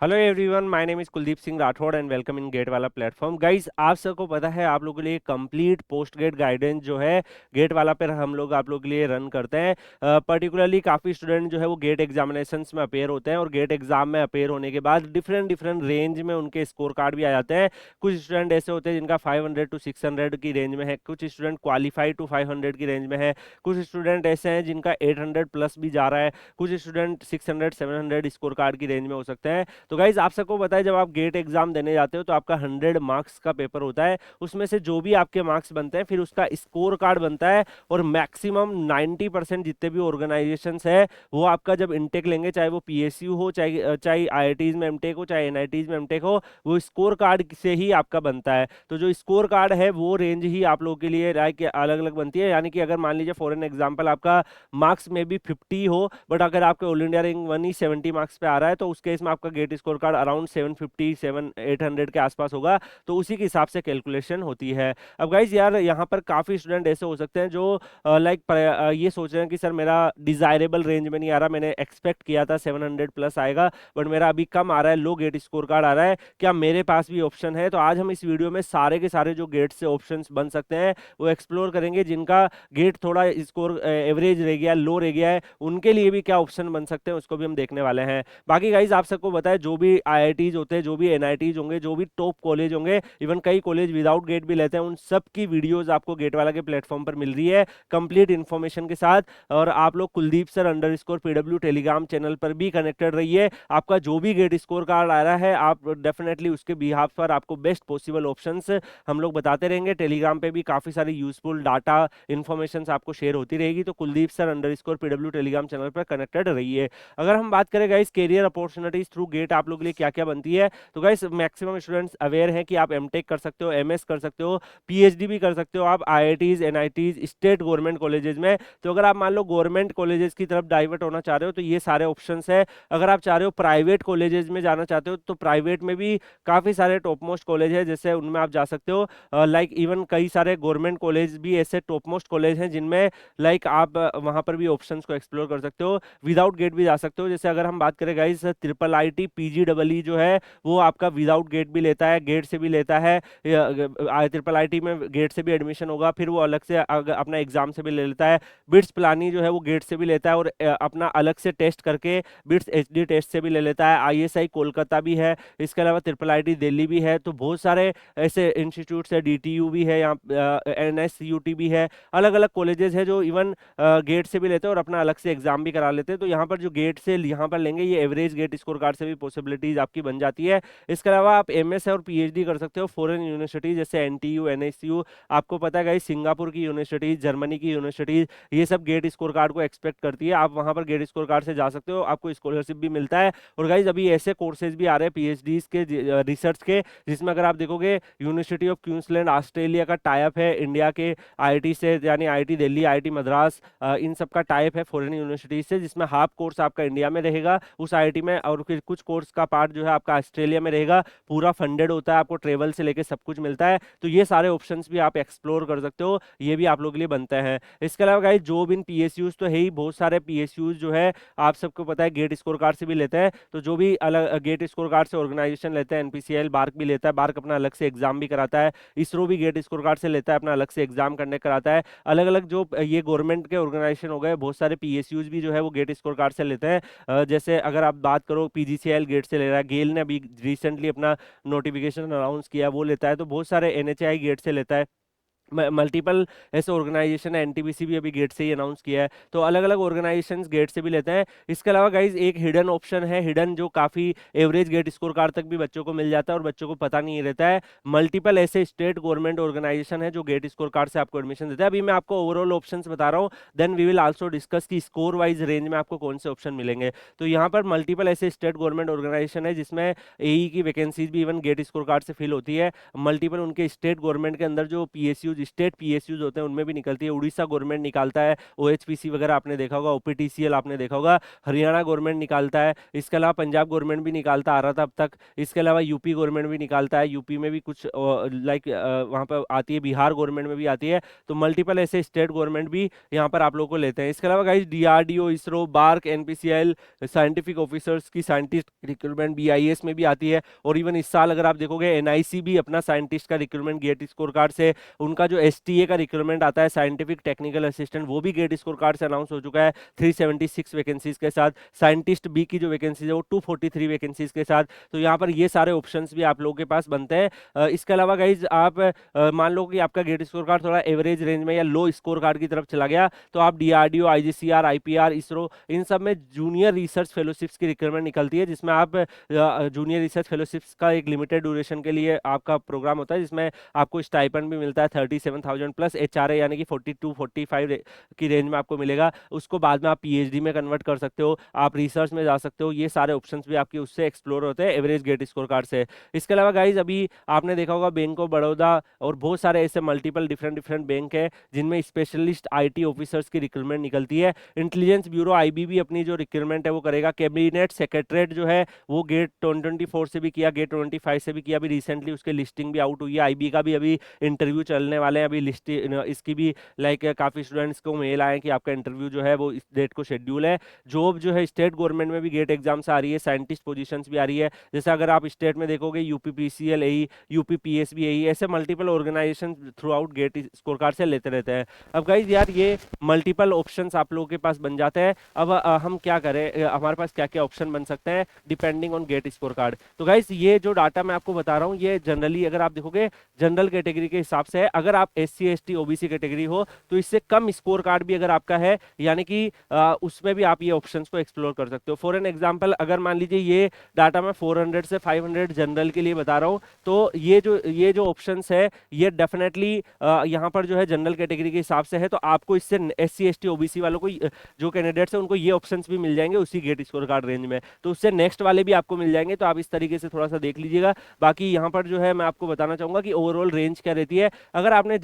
Hello everyone, my name is Kuldeep Singh Rathore and welcome in GATE वाला platform. Guys, आप सबको पता है आप लोगों के लिए कंप्लीट पोस्ट गेट गाइडेंस जो है गेट वाला पर हम लोग आप लोगों के लिए रन करते हैं। पर्टिकुलरली काफ़ी स्टूडेंट जो है वो गेट एग्जामिनेशंस में अपेयर होते हैं और गेट एग्जाम में अपेयर होने के बाद डिफरेंट डिफरेंट रेंज में उनके स्कोर कार्ड भी आ जाते हैं। कुछ स्टूडेंट ऐसे होते हैं जिनका 500 टू 600 की रेंज में है, कुछ स्टूडेंट क्वालिफाइड टू 500 की रेंज में है, कुछ स्टूडेंट ऐसे हैं जिनका 800 प्लस भी जा रहा है, कुछ स्टूडेंट 600 700 स्कोर कार्ड की रेंज में हो सकते हैं। तो गाइज आप सबको पता है जब आप गेट एग्जाम देने जाते हो तो आपका 100 मार्क्स का पेपर होता है। उसमें से जो भी आपके मार्क्स बनते हैं फिर उसका स्कोर कार्ड बनता है और मैक्सिमम 90% जितने भी ऑर्गेनाइजेशंस है वो आपका जब इनटेक लेंगे, चाहे वो पीएसयू हो, चाहे चाहे आईआईटीज में एमटेक हो, चाहे एनआईटीज में एमटेक हो, वो स्कोर कार्ड से ही आपका बनता है। तो जो स्कोर कार्ड है वो रेंज ही आप लोगों के लिए राय के अलग अलग बनती है। यानी कि अगर मान लीजिए फॉर एन एग्जाम्पल आपका मार्क्स में भी 50 हो, बट अगर आपके ऑल इंडिया रैंक 1 ही 70 मार्क्स पे आ रहा है तो उस केस में आपका गेट स्कोर कार्ड अराउंड 750 800 के आसपास होगा। तो उसी के हिसाब से कैलकुलेशन होती है। अब गाइज यार यहाँ पर काफी स्टूडेंट ऐसे हो सकते हैं जो ये सोच रहे हैं कि सर मेरा डिजायरेबल रेंज में नहीं आ रहा, मैंने एक्सपेक्ट किया था 700 प्लस आएगा बट मेरा अभी कम आ रहा है, लो गेट स्कोर कार्ड आ रहा है, क्या मेरे पास भी ऑप्शन है? तो आज हम इस वीडियो में सारे के सारे जो गेट से ऑप्शंस बन सकते हैं वो एक्सप्लोर करेंगे। जिनका गेट थोड़ा स्कोर एवरेज रह गया, लो रह गया है, उनके लिए भी क्या ऑप्शन बन सकते हैं उसको भी हम देखने वाले हैं। बाकी गाइज आप सबको बताए जो भी आईआईटीज होते हैं, जो भी एनआईटीज होंगे, जो भी टॉप कॉलेज होंगे, इवन कई कॉलेज विदाउट गेट भी लेते हैं, उन सब की वीडियोस आपको गेट वाला के प्लेटफॉर्म पर मिल रही है कंप्लीट इन्फॉर्मेशन के साथ। और आप लोग Kuldeep sir underscore PW Telegram channel पर भी कनेक्टेड रहिए। आपका जो भी गेट स्कोर कार्ड आ रहा है आप डेफिनेटली उसके बिहाफ पर आपको बेस्ट पॉसिबल ऑप्शंस हम लोग बताते रहेंगे। टेलीग्राम पे भी काफी सारी यूजफुल डाटा इन्फॉर्मेशन आपको शेयर होती रहेगी। तो Kuldeep sir underscore PW Telegram channel पर कनेक्टेड रहिए। अगर हम बात करें guys career opportunities through GATE आप लोग के लिए क्या क्या बनती है, तो गाइस मैक्सिमम स्टूडेंट्स अवेयर हैं कि आप एमटेक कर सकते हो, एमएस कर सकते हो, पीएचडी भी कर सकते हो आप IITs NITs state government colleges में। तो अगर आप मान लो गवर्नमेंट कॉलेजेस की तरफ डाइवर्ट होना चाह रहे हो तो ये सारे ऑप्शंस है। अगर आप चाह रहे हो प्राइवेट कॉलेजेस में जाना चाहते हो तो प्राइवेट में भी काफी सारे टॉप मोस्ट कॉलेज है, जैसे उनमें आप जा सकते हो। लाइक इवन कई सारे गवर्नमेंट कॉलेज भी ऐसे टॉप मोस्ट कॉलेज हैं जिनमें लाइक आप वहां पर भी ऑप्शंस को एक्सप्लोर कर सकते हो, विदाउट गेट भी जा सकते हो। जैसे अगर हम बात करें गाइस ट्रिपल आईटी पीजीडब्ल्यू जो है वो आपका विदाउट गेट भी लेता है, गेट से भी लेता है। ट्रिपल आईटी में गेट से भी एडमिशन होगा, फिर वो अलग से अपना एग्जाम से भी ले लेता है। बिट्स पिलानी जो है वो गेट से भी लेता है और अपना अलग से टेस्ट करके बिट्स एचडी टेस्ट से भी ले लेता है। आईएसआई कोलकाता भी है, इसके अलावा ट्रिपल आईटी दिल्ली भी है। तो बहुत सारे ऐसे इंस्टीट्यूट्स है, डीटीयू भी है, यहाँ एनएसयूटी भी है, अलग अलग कॉलेजेस है जो इवन गेट से भी लेते हैं और अपना अलग से एग्जाम भी करा लेते हैं। तो यहाँ पर जो गेट से यहाँ पर लेंगे ये एवरेज गेट स्कोर कार्ड से भी पॉसिबिलिटीज आपकी बन जाती है। इसके अलावा आप एमएस और पीएचडी कर सकते हो फॉरेन यूनिवर्सिटी जैसे एनटीयू एनएसयू। आपको पता है गाइस सिंगापुर की यूनिवर्सिटीज, जर्मनी की यूनिवर्सिटीज, ये सब गेट स्कोर कार्ड को एक्सपेक्ट करती है। आप वहां पर गेट स्कोर कार्ड से जा सकते हो, आपको स्कॉलरशिप भी मिलता है। और गाइस अभी ऐसे कोर्सेज भी आ रहे हैं पीएचडी के रिसर्च के, जिसमें अगर आप देखोगे यूनिवर्सिटी ऑफ क्वींसलैंड ऑस्ट्रेलिया का टाइप है इंडिया के आईआईटी से, यानी आईआईटी दिल्ली, आईआईटी मद्रास, इन सब का टाइप है फॉरेन यूनिवर्सिटी से, जिसमें हाफ कोर्स आपका इंडिया में रहेगा उस आईआईटी में और फिर कुछ कोर्स का पार्ट जो है आपका ऑस्ट्रेलिया में रहेगा। पूरा फंडेड होता है, आपको ट्रेवल से लेके सब कुछ मिलता है। तो ये सारे ऑप्शंस भी आप एक्सप्लोर कर सकते हो, ये भी आप लोगों के लिए बनते हैं। इसके अलावा गाइस जॉब इन पीएसयूज तो है ही, बहुत सारे पीएसयूज जो है आप सबको पता है गेट स्कोर कार्ड से भी लेते हैं। तो जो भी अलग गेट स्कोर कार्ड से ऑर्गेनाइजेशन लेते हैं, एनपीसीएल बार्क भी लेता है, बार्क अपना अलग से एग्जाम भी कराता है, इसरो भी गेट स्कोर कार्ड से लेता है, अपना अलग से एग्जाम करने कराता है। अलग अलग जो ये गवर्नमेंट के ऑर्गेनाइजेशन हो गए, बहुत सारे पीएसयूज भी जो है वो गेट स्कोर कार्ड से लेते हैं। जैसे अगर आप बात करो पीजीसीएल गेट से ले रहा है, गेल ने अभी रिसेंटली अपना नोटिफिकेशन अनाउंस किया वो लेता है। तो बहुत सारे एनएचआई गेट से लेता है, मल्टीपल ऐसे ऑर्गेनाइजेशन है, एनटीपीसी भी अभी गेट से ही अनाउंस किया है। तो अलग अलग ऑर्गेनाइजेशंस गेट से भी लेते हैं। इसके अलावा गाइज एक हिडन ऑप्शन है, हिडन जो काफी एवरेज गेट स्कोर कार्ड तक भी बच्चों को मिल जाता है और बच्चों को पता नहीं रहता है। मल्टीपल ऐसे स्टेट गवर्नमेंट ऑर्गेनाइजेशन है जो गेट स्कोर कार्ड से आपको एडमिशन देता है। अभी मैं आपको ओवरऑल ऑप्शन बता रहा हूँ, then we will also discuss की स्कोर वाइज रेंज में आपको कौन से ऑप्शन मिलेंगे। तो यहाँ पर मल्टीपल ऐसे स्टेट गवर्नमेंट ऑर्गेनाइजेशन है जिसमें एई की वैकेंसीज भी इवन गेट स्कोर कार्ड से फिल होती है। मल्टीपल उनके स्टेट गवर्नमेंट के अंदर जो पीएसयू पीएसयूज, स्टेट पीएसयूज होते हैं, उनमें भी निकलती है। उड़ीसा गवर्नमेंट निकालता है, ओएचपीसी वगैरह आपने देखा होगा, ओपीटीसीएल आपने देखा होगा, हरियाणा गवर्नमेंट निकालता है, इसके अलावा पंजाब गवर्नमेंट भी निकालता आ रहा था अब तक, इसके अलावा यूपी गवर्नमेंट भी निकालता है, यूपी में भी कुछ लाइक वहाँ पर आती है, बिहार गवर्नमेंट में भी आती है। तो मल्टीपल ऐसे स्टेट गवर्नमेंट भी यहाँ पर आप लोगों को लेते हैं। इसके अलावा guys DRDO, ISRO, BARC, NPCL, scientific officers की साइंटिस्ट रिक्रूटमेंट बीआईएस में भी आती है। और इवन इस साल अगर आप देखोगे एनआईसी भी अपना साइंटिस्ट का रिक्रूटमेंट गेट स्कोर कार्ड से, उनका जो एसटीए का रिक्रूटमेंट आता है साइंटिफिक टेक्निकल असिस्टेंट, वो भी गेट स्कोर कार्ड से अनाउंस हो चुका है 376 वैकेंसीज के साथ। साइंटिस्ट बी की जो वैकेंसीज है वो 243 वैकेंसीज के साथ। तो यहाँ पर ये सारे ऑप्शंस भी आप लोगों के पास बनते हैं। इसके अलावा गाइज आप मान लो कि आपका गेट स्कोर कार्ड थोड़ा एवरेज रेंज में या लो स्कोर कार्ड की तरफ चला गया, तो आप डीआरडीओ, आईजीसीआर, आईपीआर, इसरो, इन सब में जूनियर रिसर्च फेलोशिप्स की रिक्वायरमेंट निकलती है, जिसमें आप जूनियर रिसर्च फेलोशिप्स का एक लिमिटेड ड्यूरेशन के लिए आपका प्रोग्राम होता है, जिसमें आपको स्टाइपेंड भी मिलता है 37,000 प्लस एचआरए यानी कि 42-45 की रेंज में आपको मिलेगा। उसको बाद में आप पीएचडी में कन्वर्ट कर सकते हो, आप रिसर्च में जा सकते हो। ये सारे ऑप्शंस भी आपके उससे एक्सप्लोर होते हैं एवरेज गेट स्कोर कार्ड से। इसके अलावा गाइज अभी आपने देखा होगा बैंक ऑफ बड़ौदा और बहुत सारे ऐसे मल्टीपल डिफरेंट डिफरेंट बैंक है जिनमें स्पेशलिस्ट आईटी ऑफिसर्स की रिक्रूटमेंट निकलती है। इंटेलिजेंस ब्यूरो आईबी अपनी जो रिक्रूटमेंट है वो करेगा। कैबिनेट सेक्रेटरीट जो है वो गेट 2024 से भी किया, गेट 25 से भी किया। अभी रिसेंटली उसके लिस्टिंग भी आउट हुई है। आईबी का भी अभी इंटरव्यू चलने वाले हैं। अभी लिस्ट इसकी भी लाइक काफी स्टूडेंट्स को मेल आए कि आपका इंटरव्यू जो है वो इस डेट को शेड्यूल है। जॉब जो है स्टेट गवर्नमेंट में भी गेट एग्जाम्स आ रही है, साइंटिस्ट पोजीशंस भी आ रही है। जैसे अगर आप स्टेट में देखोगे यूपीपीसीएल एई, यूपीपीएसबी एई, ऐसे multiple organisation throughout GATE score card से लेते रहते हैं। अब गाइज यार ये मल्टीपल ऑप्शंस आप लोगों के पास बन जाते हैं। अब हम क्या करें, हमारे पास क्या क्या ऑप्शन बन सकते हैं depending on GATE score card. तो गाइज ये जो डाटा मैं आपको बता रहा हूँ ये जनरली अगर आप देखोगे जनरल कैटेगरी के हिसाब से है। अगर आप एससी एसटी ओबीसी कैटेगरी हो तो इससे कम स्कोर कार्ड भी अगर आपका है, यानी कि उसमें भी आप ये ऑप्शंस को एक्सप्लोर कर सकते हो। फॉर एन एग्जांपल अगर मान लीजिए ये डाटा मैं 400 से 500 जनरल के लिए बता रहा हूँ, तो ये जो ऑप्शंस है ये डेफिनेटली यहाँ पर जो है जनरल कैटेगरी के हिसाब से है। तो आपको इससे एससी एसटी ओबीसी वालों को जो कैंडिडेट्स है उनको ये ऑप्शंस भी मिल जाएंगे उसी गेट स्कोर कार्ड रेंज में, तो उससे नेक्स्ट वाले भी आपको मिल जाएंगे। तो आप इस तरीके से थोड़ा सा देख लीजिएगा। बाकी यहाँ पर जो है मैं आपको बताना चाहूंगा कि ओवरऑल रेंज क्या रहती है। अगर आपने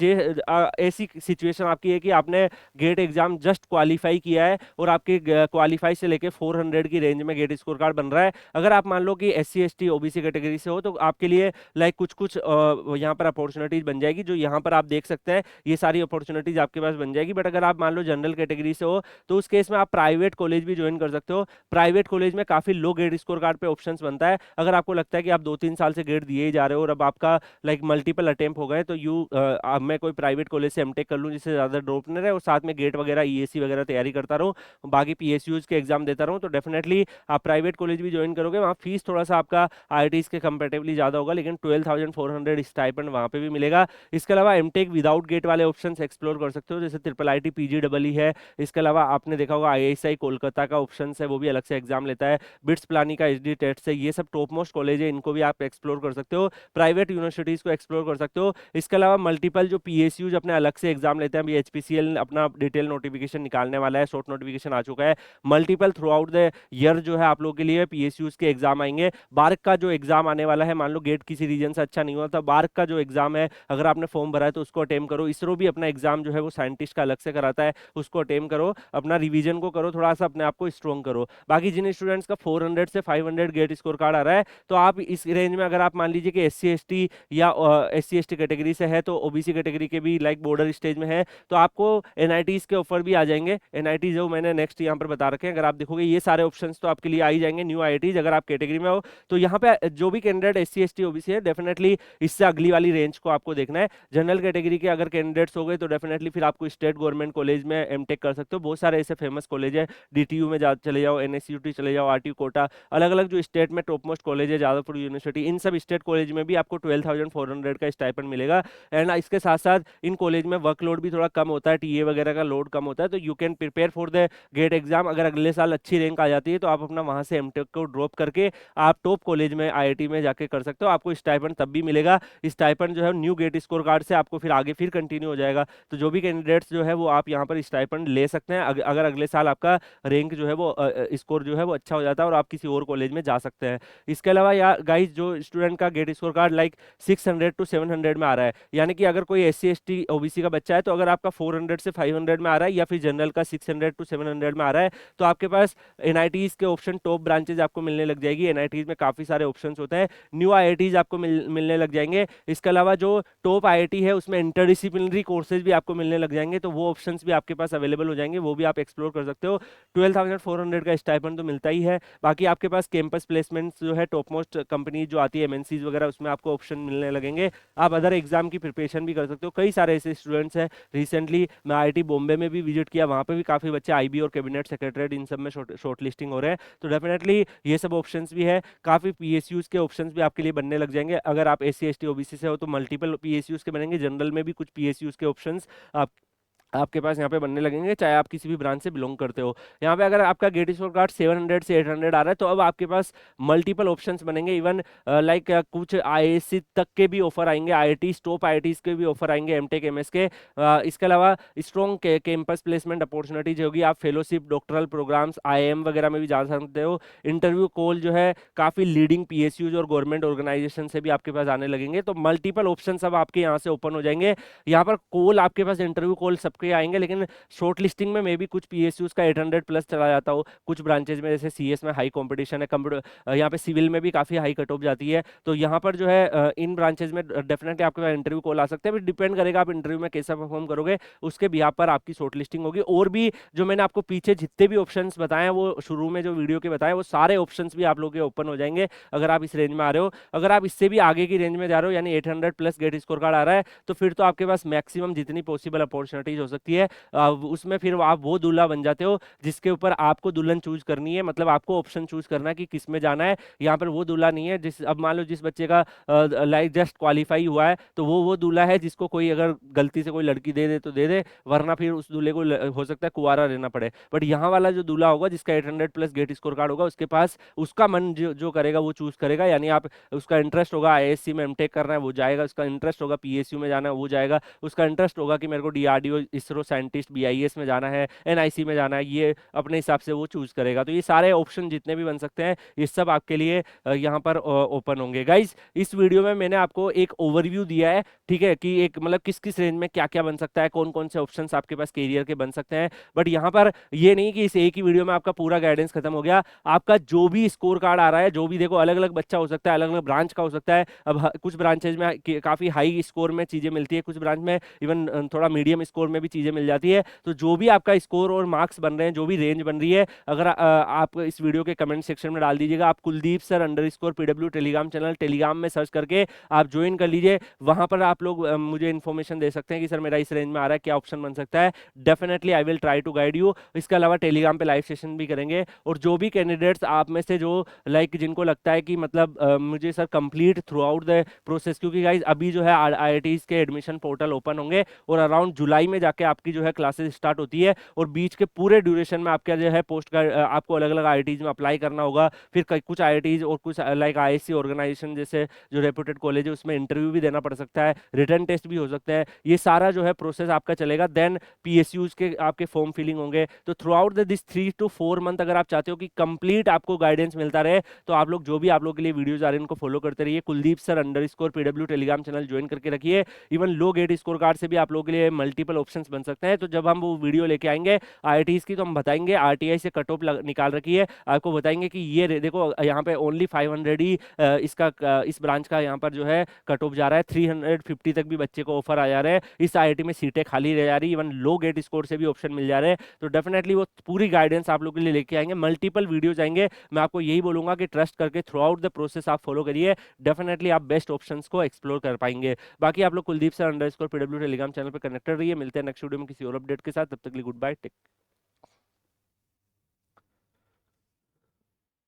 ऐसी सिचुएशन आपकी है कि आपने गेट एग्जाम जस्ट क्वालिफाई किया है और आपके क्वालिफाई से लेके 400 की रेंज में गेट स्कोर कार्ड बन रहा है, अगर आप मान लो कि एससी एसटी ओबीसी कैटेगरी से हो तो आपके लिए लाइक कुछ कुछ यहाँ पर अपॉर्चुनिटीज बन जाएगी, जो यहाँ पर आप देख सकते हैं ये सारी अपॉर्चुनिटीज आपके पास बन जाएगी। बट अगर आप मान लो जनरल कैटेगरी से हो तो उस केस में आप प्राइवेट कॉलेज भी ज्वाइन कर सकते हो। प्राइवेट कॉलेज में काफी लो गेट स्कोर कार्ड पे ऑप्शंस बनता है। अगर आपको लगता है कि आप 2-3 साल से गेट दिए ही जा रहे हो और अब आपका लाइक मल्टीपल अटेम्प्ट हो गए, तो मैं कोई प्राइवेट कॉलेज से एमटेक कर लूँ जिससे ज्यादा ड्रॉप न रहे और साथ में गेट वगैरह ईएसी वगैरह तैयारी करता रहूँ, बाकी पीएसयूज के एग्जाम देता रहूँ, तो डेफिनेटली आप प्राइवेट कॉलेज भी ज्वाइन करोगे। वहाँ फीस थोड़ा सा आपका आईआईटीज के कंपेरेटिवली ज्यादा होगा, लेकिन 12,400 स्टाइपेंड वहाँ पे भी मिलेगा। इसके अलावा एमटेक विदाउट गेट वाले ऑप्शंस एक्सप्लोर कर सकते हो, जैसे ट्रिपल आईटी पीजीडब्ल्यू है। इसके अलावा आपने देखा होगा आईआईएसआई कोलकाता का ऑप्शन है, वो भी अलग से एग्जाम लेता है। बिट्स प्लानी का एचडी टेट से, ये सब टॉप मोस्ट कॉलेज है, इनको भी आप एक्सप्लोर कर सकते हो। प्राइवेट यूनिवर्सिटीज को एक्सप्लोर कर सकते हो। इसके अलावा मल्टीपल जो पीएसयूज अपने अलग से एग्जाम लेते हैं, अभी एचपीसीएल अपना डिटेल नोटिफिकेशन निकालने वाला है, शॉर्ट नोटिफिकेशन आ चुका है। Multiple through out the year जो है आप लोगों के लिए पीएसयूज के एग्जाम आएंगे। बार्क का जो एग्जाम आने वाला है, मान लो गेट किसी रीजन से अच्छा नहीं हुआ था, बार्क का जो एग्जाम है अगर आपने फॉर्म भरा है तो उसको अटेम्प्ट करो। इसरो भी अपना एग्जाम जो है वो साइंटिस्ट का अलग से कराता है, उसको अटेम्प्ट करो, अपना रिवीजन को करो, थोड़ा सा अपने आप को स्ट्रॉन्ग करो। बाकी जिन स्टूडेंट्स का 400 से 500 गेट स्कोर कार्ड आ रहा है, तो आप इस रेंज में अगर आप मान लीजिए कि एससी एसटी या एससी एसटी कैटेगरी से है, तो ओबीसी कैटेगरी के भी लाइक बॉर्डर स्टेज में है, तो आपको एनआईटीज के ऑफर भी आ जाएंगे। एनआईटी जो मैंने नेक्स्ट यहाँ पर बता रखे हैं, अगर आप देखोगे ये सारे ऑप्शंस तो आपके लिए आ ही जाएंगे न्यू आईआईटीज अगर आप कैटेगरी में हो। तो यहाँ पे जो भी कैंडिडेट एससी एसटी ओबीसी है डेफिनेटली इससे अगली वाली रेंज को आपको देखना है। जनरल कैटेगरी के अगर कैंडिडेट्स हो गए तो डेफिनेटली फिर आपको स्टेट गवर्नमेंट कॉलेज में एमटेक कर सकते हो। बहुत सारे ऐसे फेमस कॉलेज है, डीटीयू में चले जाओ, एनएसयूटी चले जाओ, आरटीयू कोटा, अलग अलग जो स्टेट में टॉप मोस्ट कॉलेज है, जादवपुर यूनिवर्सिटी, इन सब स्टेट कॉलेज में भी आपको 12,400 का स्टाइपेंड मिलेगा। एंड इसके साथ साथ इन कॉलेज में वर्कलोड भी थोड़ा कम होता है, टीए वगैरह का लोड कम होता है, तो you can prepare for the GATE exam. अगर अगले साल अच्छी रैंक आ जाती है तो आप अपना वहां से एमटेक को ड्रॉप करके आप टॉप कॉलेज में आईआईटी में जाके कर सकते हो। आपको स्टाइपेंड तब भी मिलेगा, स्टाइपेंड जो है न्यू गेट स्कोर कार्ड से आपको फिर आगे फिर कंटिन्यू हो जाएगा। तो जो भी कैंडिडेट्स जो है वो आप यहाँ पर स्टाइपेंड ले सकते हैं अगर अगले साल आपका रैंक जो है वो स्कोर जो है वो अच्छा हो जाता है और आप किसी और कॉलेज में जा सकते हैं। इसके अलावा यार गाइस जो स्टूडेंट का GATE score card like 600 to 700 में आ रहा है, यानी कि अगर अगर कोई SC ST OBC का बच्चा है, तो अगर आपका 400 से 500 में आ रहा है या फिर जनरल का 600 to 700 में आ रहा है, तो आपके पास NITs के ऑप्शन टॉप ब्रांचेज आपको मिलने लग जाएगी। NITs में काफी सारे ऑप्शंस होते हैं, न्यू IITs आपको मिलने लग जाएंगे। इसके अलावा जो टॉप IIT है उसमें इंटरडिसिप्लिनरी कोर्सेज भी आपको मिलने लग जाएंगे, तो वो ऑप्शंस भी आपके पास अवेलेबल हो जाएंगे, वो भी आप एक्सप्लोर कर सकते हो। 12,400 का स्टाइपेंड तो मिलता ही है। बाकी आपके पास कैंपस प्लेसमेंट्स जो है टॉप मोस्ट कंपनी जो आती है MNCs वगैरह, उसमें आपको ऑप्शन मिलने लगेंगे। आप अदर एग्जाम की प्रिपरेशन भी कर सकते हो। कई सारे ऐसे स्टूडेंट्स हैं, रिसेंटली मैं IIT बॉम्बे में भी विजिट किया, वहाँ पे भी काफ़ी बच्चे IB और कैबिनेट सेक्रेटरीट इन सब में शॉर्ट लिस्टिंग हो रहे हैं। तो डेफिनेटली ये सब ऑप्शंस भी है। काफ़ी PSUs के ऑप्शंस भी आपके लिए बनने लग जाएंगे। अगर आप SC ST OBC से हो तो मल्टीपल PSUs के बनेंगे, जनरल में भी कुछ PSUs के ऑप्शंस आप आपके पास यहाँ पे बनने लगेंगे, चाहे आप किसी भी ब्रांच से बिलोंग करते हो। यहाँ पे अगर आपका गेट स्कोर कार्ड 700 से 800 आ रहा है, तो अब आपके पास मल्टीपल ऑप्शंस बनेंगे। इवन लाइक कुछ IISc तक के भी ऑफर आएंगे, IITs टॉप IITs के भी ऑफर आएंगे, MTech MS के। इसके अलावा स्ट्रॉन्ग कैंपस प्लेसमेंट अपॉर्चुनिटी जो होगी, आप फेलोशिप, डॉक्टरल प्रोग्राम्स, IIM वगैरह में भी जा सकते हो। इंटरव्यू कॉल जो है काफ़ी लीडिंग PSUs और गवर्नमेंट ऑर्गेनाइजेशन से भी आपके पास आने लगेंगे, तो मल्टीपल ऑप्शन अब आपके यहाँ से ओपन हो जाएंगे। यहाँ पर कॉल आपके पास इंटरव्यू कॉल सबके आएंगे, लेकिन शॉर्ट लिस्टिंग में मे भी कुछ PSUs का 800 प्लस चला जाता हो। कुछ ब्रांचेज में जैसे CS में हाई कंपटीशन है, कंप्यूटर यहाँ पे सिविल में भी काफी हाई कट ऑफ जाती है, तो यहाँ पर जो है इन ब्रांचेज में डेफिनेटली आपके पास इंटरव्यू कॉल आ सकते हैं। डिपेंड करेगा आप इंटरव्यू में कैसा परफॉर्म करोगे, उसके बिहाफ पर आपकी शॉर्ट लिस्टिंग होगी। और भी जो मैंने आपको पीछे जितने भी ऑप्शंस बताए हैं, वो शुरू में जो वीडियो के बताए, वो सारे ऑप्शंस भी आप लोगों के ओपन हो जाएंगे अगर आप इस रेंज में आ रहे हो। अगर आप इससे भी आगे की रेंज में जा रहे हो, यानी 800 प्लस गेट स्कोर कार्ड आ रहा है, तो फिर तो आपके पास मैक्सिमम जितनी पॉसिबल अपॉर्चुनिटीज हो सकती है उसमें फिर आप वो दूल्हा बन जाते हो जिसके ऊपर आपको दुल्हन चूज करनी है। मतलब आपको ऑप्शन चूज करना है कि किस में जाना है। यहाँ पर वो दूल्हा नहीं है जिस, अब मान लो जिस बच्चे का लाइक जस्ट क्वालिफाई हुआ है, तो वो दूल्हा है जिसको कोई अगर गलती से कोई लड़की दे दे तो दे दे, वरना फिर उस दूल्हे को हो सकता है कुंवारा रहना पड़े। बट यहाँ वाला जो दूल्हा होगा जिसका 800 प्लस गेट स्कोर कार्ड होगा, उसके पास उसका मन जो करेगा वो चूज करेगा। यानी आप, उसका इंटरेस्ट होगा IISc में MTech करना है, वो जाएगा। उसका इंटरेस्ट होगा PSU में जाना है, वो जाएगा। उसका इंटरेस्ट होगा कि मेरे को DRDO ISRO साइंटिस्ट BIS में जाना है, NIC में जाना है, ये अपने हिसाब से वो चूज करेगा। तो ये सारे ऑप्शन जितने भी बन सकते हैं, ये सब आपके लिए यहाँ पर ओपन होंगे। गाइज, इस वीडियो में मैंने आपको एक ओवरव्यू दिया है, ठीक है, कि एक मतलब किस किस रेंज में क्या क्या बन सकता है, कौन कौन से ऑप्शन आपके पास कैरियर के बन सकते हैं। बट यहाँ पर ये नहीं कि इस एक ही वीडियो में आपका पूरा गाइडेंस खत्म हो गया। आपका जो भी स्कोर कार्ड आ रहा है, जो भी, देखो अलग अलग बच्चा हो सकता है, अलग अलग ब्रांच का हो सकता है। अब कुछ ब्रांचेज में काफी हाई स्कोर में चीजें मिलती है, कुछ ब्रांच में इवन थोड़ा मीडियम स्कोर में भी चीजें मिल जाती है। तो जो भी आपका स्कोर और मार्क्स बन रहे हैं, जो भी रेंज बन रही है, अगर आप इस वीडियो के कमेंट सेक्शन में डाल दीजिएगा। आप Kuldeep sir underscore PW Telegram channel Telegram में सर्च करके आप ज्वाइन कर लीजिए। वहां पर आप लोग मुझे इन्फॉर्मेशन दे सकते हैं कि सर मेरा इस रेंज में आ रहा है, क्या ऑप्शन बन सकता है। Definitely I will try to guide you. इसके अलावा टेलीग्राम पे लाइव सेशन भी करेंगे। और जो भी कैंडिडेट्स आप में से जो लाइक जिनको लगता है कि मतलब मुझे sir complete through out the process, क्योंकि गाइज अभी जो है IITs के एडमिशन पोर्टल ओपन होंगे और अराउंड जुलाई में जाके आपकी जो है क्लासेस स्टार्ट होती है, और बीच के पूरे ड्यूरेशन में आपका जो है पोस्ट का आपको अलग अलग IITs में अप्लाई करना होगा। फिर कुछ IITs और कुछ लाइक IISc ऑर्गेनाइजेशन जैसे जो रेपुटेड कॉलेज है, उसमें इंटरव्यू भी देना पड़ सकता है, रिटर्न टेस्ट भी हो सकता है। ये सारा जो है प्रोसेस आपका चलेगा। देन PSUs के आपके फॉर्म फिलिंग होंगे। तो through out this 3 to 4 month अगर आप चाहते हो कि कंप्लीट आपको गाइडेंस मिलता रहे, तो आप लोग जो भी आप लोग के लिए वीडियोज आ रहे हैं उनको फॉलो करते रहिए। Kuldeep sir underscore PW Telegram channel join करके रखिए। Even low GATE score card से भी आप लोगों के लिए मल्टीपल ऑप्शंस बन सकते हैं। तो जब हम वो वीडियो लेके आएंगे IITs की, तो हम बताएंगे RTI से कट ऑफ निकाल रखी है, आपको बताएंगे कि ये देखो यहाँ पे ओनली 500 ही इस ब्रांच का यहाँ पर जो है कट ऑफ जा रहा है। 350 तक भी बच्चे को ऑफर आ जा रहे हैं। इस IIT में सीटें खाली रह जा रही, इवन लो गेट स्कोर से भी ऑप्शन मिल जा रहे हैं। तो डेफिनेटली वो पूरी गाइडेंस आप लोग के लिए लेके आएंगे, मल्टीपल वीडियोज आएंगे। मैं आपको यही बोलूंगा कि ट्रस्ट करके थ्रू आउट द प्रोसेस आप फॉलो करिए, डेफिनेटली आप बेस्ट ऑप्शंस को एक्सप्लोर कर पाएंगे। बाकी आप लोग Kuldeep sir underscore PW Telegram channel पर कनेक्टेड रहिए। मिलते हैं नेक्स्ट वीडियो में किसी और अपडेट के साथ। तब तक के लिए गुड बाय, टेक।